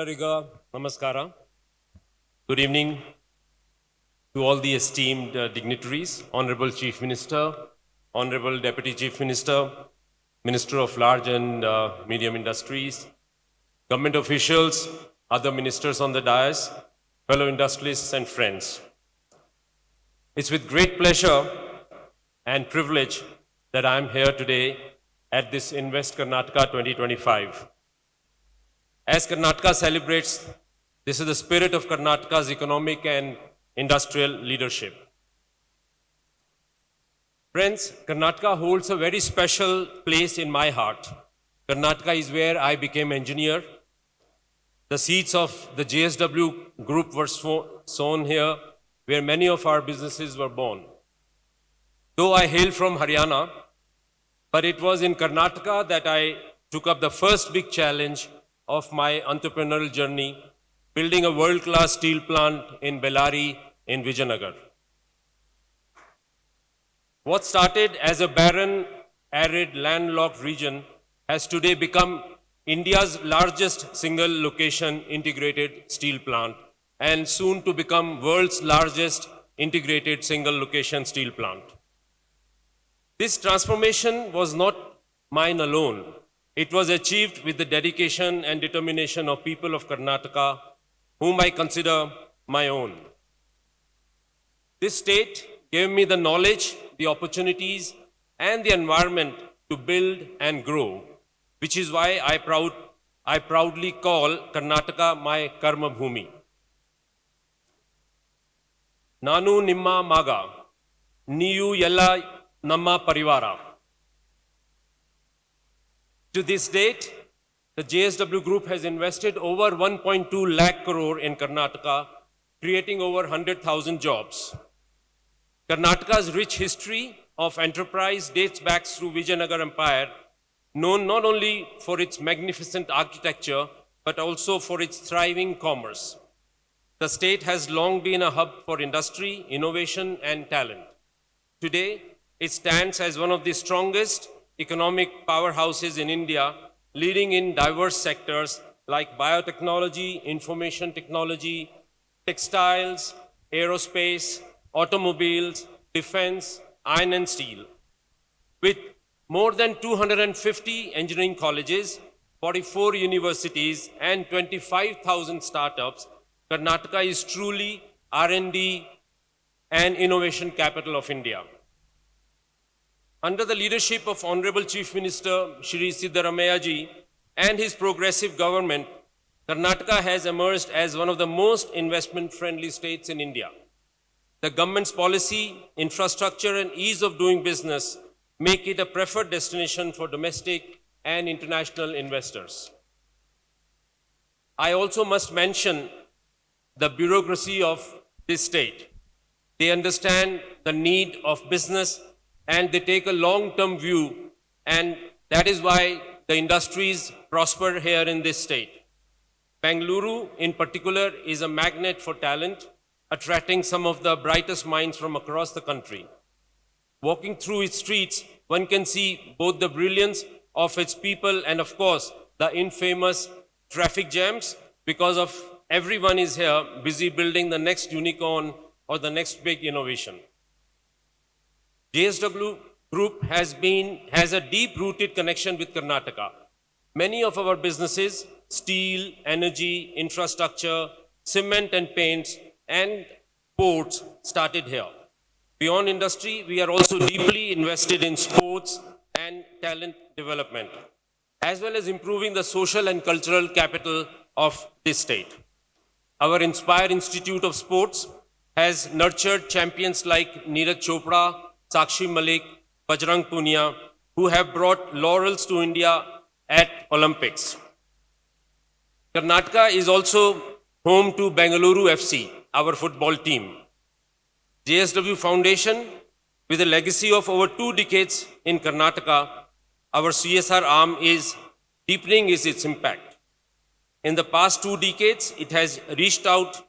Ellariga Namaskara. Good evening to all the esteemed dignitaries, Honorable Chief Minister, Honorable Deputy Chief Minister, Minister of Large and Medium Industries, government officials, other ministers on the dais, fellow industrialists and friends. It's with great pleasure and privilege that I'm here today at this Invest Karnataka 2025. As Karnataka celebrates, this is the spirit of Karnataka's economic and industrial leadership. Friends, Karnataka holds a very special place in my heart. Karnataka is where I became engineer. The seeds of the JSW group were sown here, where many of our businesses were born. Though I hail from Haryana, but it was in Karnataka that I took up the first big challenge of my entrepreneurial journey, building a world-class steel plant in Bellary in Vijayanagar. What started as a barren, arid, landlocked region has today become India's largest single-location integrated steel plant and soon to become world's largest integrated single-location steel plant. This transformation was not mine alone. It was achieved with the dedication and determination of people of Karnataka, whom I consider my own. This state gave me the knowledge, the opportunities, and the environment to build and grow, which is why I proudly call Karnataka my Karma Bhumi. Nanu Nimma Maga, Niyu Yella Namma Parivara. To this date, the JSW Group has invested over 1.2 lakh crore in Karnataka, creating over 100,000 jobs. Karnataka's rich history of enterprise dates back through Vijayanagar Empire, known not only for its magnificent architecture, but also for its thriving commerce. The state has long been a hub for industry, innovation, and talent. Today, it stands as one of the strongest economic powerhouses in India, leading in diverse sectors like biotechnology, information technology, textiles, aerospace, automobiles, defense, iron and steel. With more than 250 engineering colleges, 44 universities, and 25,000 startups, Karnataka is truly R&D and innovation capital of India. Under the leadership of Honorable Chief Minister Shri Siddaramaiah ji and his progressive government, Karnataka has emerged as one of the most investment-friendly states in India. The government's policy, infrastructure, and ease of doing business make it a preferred destination for domestic and international investors. I also must mention the bureaucracy of this state. They understand the need of business and they take a long-term view, and that is why the industries prosper here in this state. Bengaluru, in particular, is a magnet for talent, attracting some of the brightest minds from across the country. Walking through its streets, one can see both the brilliance of its people and, of course, the infamous traffic jams, because of everyone is here busy building the next unicorn or the next big innovation. JSW Group has a deep-rooted connection with Karnataka. Many of our businesses, steel, energy, infrastructure, cement and paints, and ports started here. Beyond industry, we are also deeply invested in sports and talent development, as well as improving the social and cultural capital of this state. Our Inspire Institute of Sports has nurtured champions like Neeraj Chopra, Sakshi Malik, Bajrang Punia, who have brought laurels to India at Olympics. Karnataka is also home to Bengaluru FC, our football team. JSW Foundation, with a legacy of over 2 decades in Karnataka, our CSR arm is deepening its impact. In the past 2 decades, it has reached out,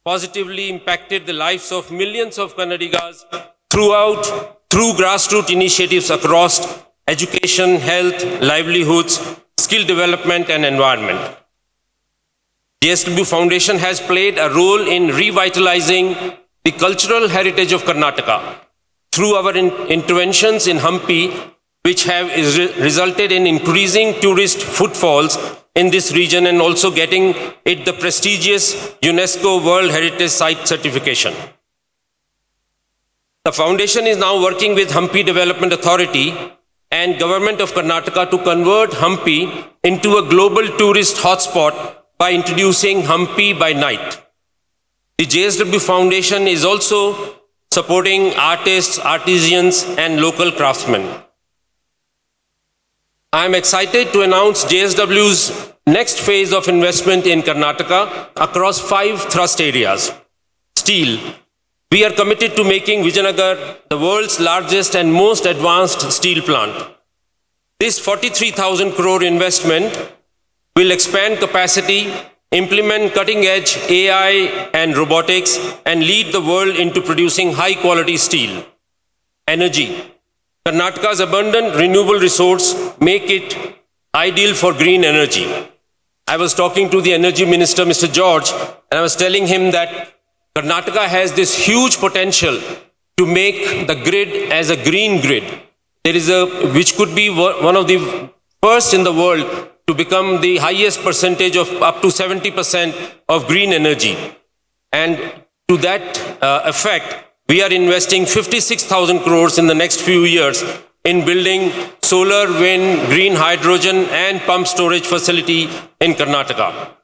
positively impacted the lives of millions of Kannadigas through grassroots initiatives across education, health, livelihoods, skill development, and environment. JSW Foundation has played a role in revitalizing the cultural heritage of Karnataka through our interventions in Hampi, which have resulted in increasing tourist footfalls in this region and also getting it the prestigious UNESCO World Heritage Site certification. The foundation is now working with Hampi Development Authority and Government of Karnataka to convert Hampi into a global tourist hotspot by introducing Hampi by night. The JSW Foundation is also supporting artists, artisans, and local craftsmen. I am excited to announce JSW's next phase of investment in Karnataka across 5 thrust areas. Steel. We are committed to making Vijayanagar the world's largest and most advanced steel plant. This 43,000 crore investment will expand capacity, implement cutting-edge AI and robotics, and lead the world into producing high-quality steel. Energy. Karnataka's abundant renewable resource make it ideal for green energy. I was talking to the Energy Minister, Mr. George, and I was telling him that Karnataka has this huge potential to make the grid as a green grid. Which could be one of the first in the world to become the highest percentage of up to 70% of green energy. And to that effect, we are investing 56,000 crores in the next few years in building solar, wind, green hydrogen, and pump storage facility in Karnataka.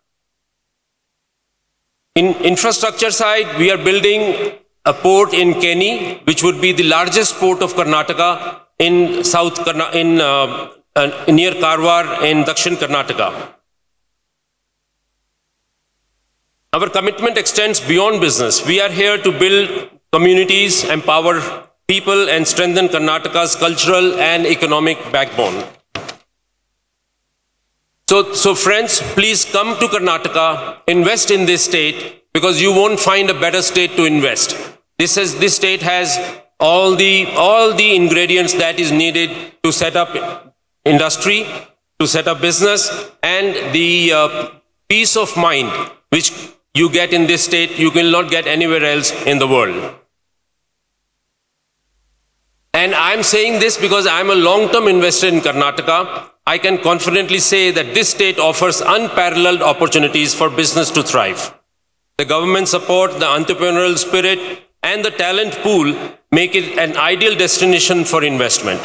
In infrastructure side, we are building a port in Keni, which would be the largest port of Karnataka in near Karwar in Dakshin Karnataka. Our commitment extends beyond business. We are here to build communities, empower people, and strengthen Karnataka's cultural and economic backbone. So friends, please come to Karnataka, invest in this state, because you won't find a better state to invest. This state has all the ingredients that is needed to set up industry, to set up business, and the peace of mind which you get in this state, you will not get anywhere else in the world. And I'm saying this because I'm a long-term investor in Karnataka. I can confidently say that this state offers unparalleled opportunities for business to thrive. The government support, the entrepreneurial spirit, and the talent pool make it an ideal destination for investment.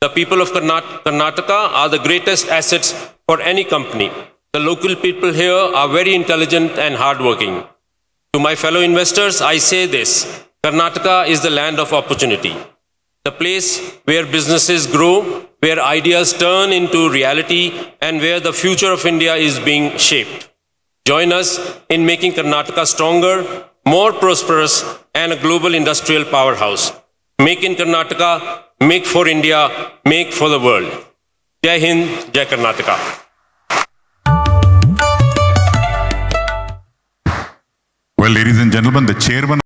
The people of Karnataka are the greatest assets for any company. The local people here are very intelligent and hardworking. To my fellow investors, I say this: Karnataka is the land of opportunity, the place where businesses grow, where ideas turn into reality, and where the future of India is being shaped. Join us in making Karnataka stronger, more prosperous, and a global industrial powerhouse. Make in Karnataka, make for India, make for the world. Jai Hind, Jai Karnataka. Well, ladies and gentlemen, the chairman